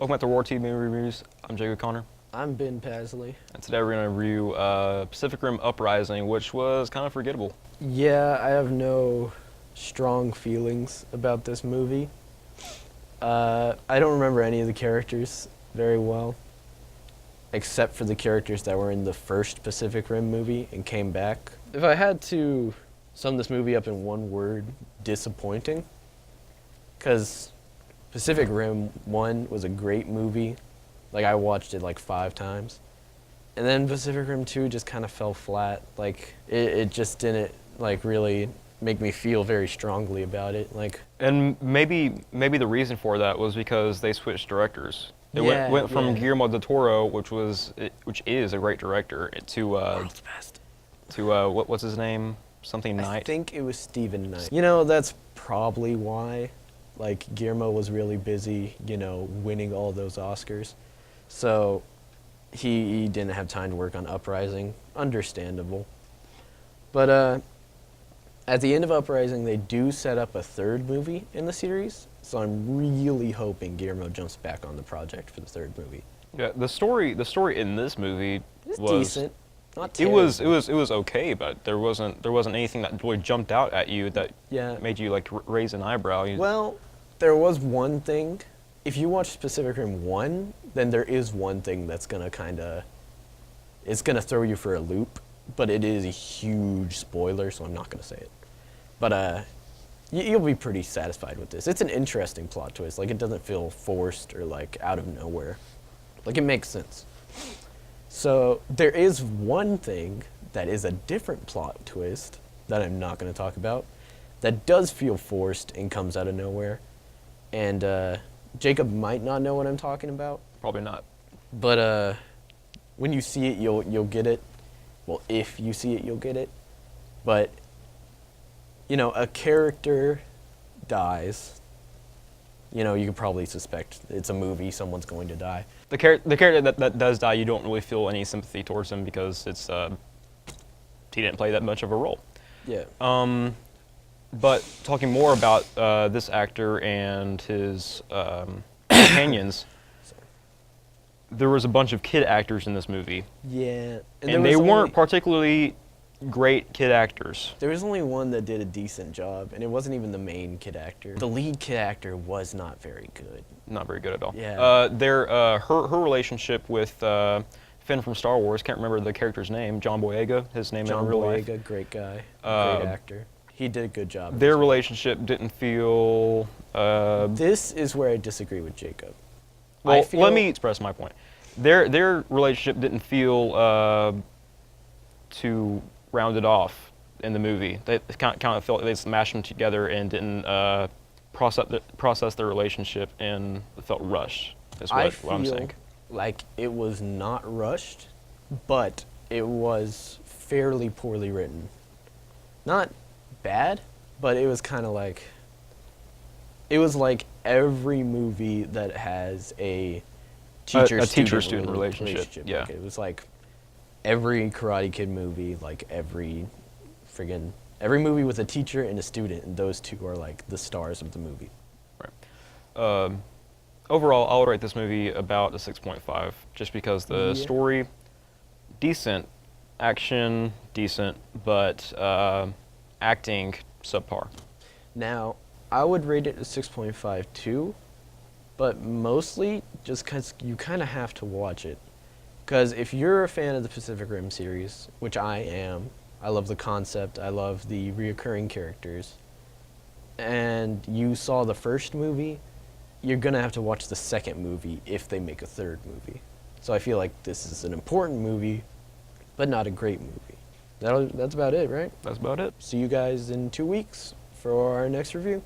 Welcome back to War TV Reviews. I'm Jacob Connor. I'm Ben Pasley. And today we're going to review Pacific Rim Uprising, which was kind of forgettable. Yeah, I have no strong feelings about this movie. I don't remember any of the characters very well, except for the characters that were in the first Pacific Rim movie and came back. If I had to sum this movie up in one word, disappointing. Because Pacific Rim 1 was a great movie. Like, I watched it like 5 times. And then Pacific Rim 2 just kind of fell flat. Like, it just didn't, like, really make me feel very strongly about it. Like, And maybe the reason for that was because they switched directors. It went from Guillermo del Toro, which is a great director, to world's best. What's his name? Something Knight. I think it was Stephen Knight. You know, that's probably why. Like, Guillermo was really busy, you know, winning all those Oscars. So he didn't have time to work on Uprising. Understandable. But at the end of Uprising, they do set up a third movie in the series. So I'm really hoping Guillermo jumps back on the project for the third movie. Yeah, the story in this movie It's was decent. Not It terrible. was okay, but there wasn't anything that really jumped out at you that made you like raise an eyebrow. Well, there was one thing. If you watch Pacific Rim 1, then there is one thing that's gonna it's gonna throw you for a loop, but it is a huge spoiler, so I'm not gonna say it. But you'll be pretty satisfied with this. It's an interesting plot twist. Like, it doesn't feel forced or like out of nowhere. Like, it makes sense. So there is one thing that is a different plot twist that I'm not going to talk about that does feel forced and comes out of nowhere. And Jacob might not know what I'm talking about. Probably not. But when you see it, you'll get it. Well, if you see it, you'll get it. But, you know, a character dies. You know, you could probably suspect it's a movie, someone's going to die. The character that does die, you don't really feel any sympathy towards him because it's he didn't play that much of a role. Yeah. But talking more about this actor and his companions, there was a bunch of kid actors in this movie. Yeah. And they weren't particularly great kid actors. There was only one that did a decent job, and it wasn't even the main kid actor. The lead kid actor was not very good. Not very good at all. Yeah. Her relationship with Finn from Star Wars, can't remember the character's name, John Boyega, his name in real life. John Boyega, great guy, great actor. He did a good job. Their relationship didn't feel... This is where I disagree with Jacob. Well, let me express my point. Their relationship didn't feel too rounded off in the movie. They kind of felt they smashed them together and didn't process their relationship, and it felt rushed. Is what I'm saying. Like it was not rushed, but it was fairly poorly written. Not bad, but it was kind of like, it was like every movie that has a teacher-student relationship. Yeah. Like, it was like every Karate Kid movie, like every movie with a teacher and a student, and those two are like the stars of the movie. Right. Overall, I would rate this movie about a 6.5, just because the story, decent, action, decent, but acting, subpar. Now, I would rate it a 6.5 too, but mostly just because you kind of have to watch it. Because if you're a fan of the Pacific Rim series, which I am, I love the concept, I love the reoccurring characters, and you saw the first movie, you're going to have to watch the second movie if they make a third movie. So I feel like this is an important movie, but not a great movie. That's about it, right? That's about it. See you guys in 2 weeks for our next review.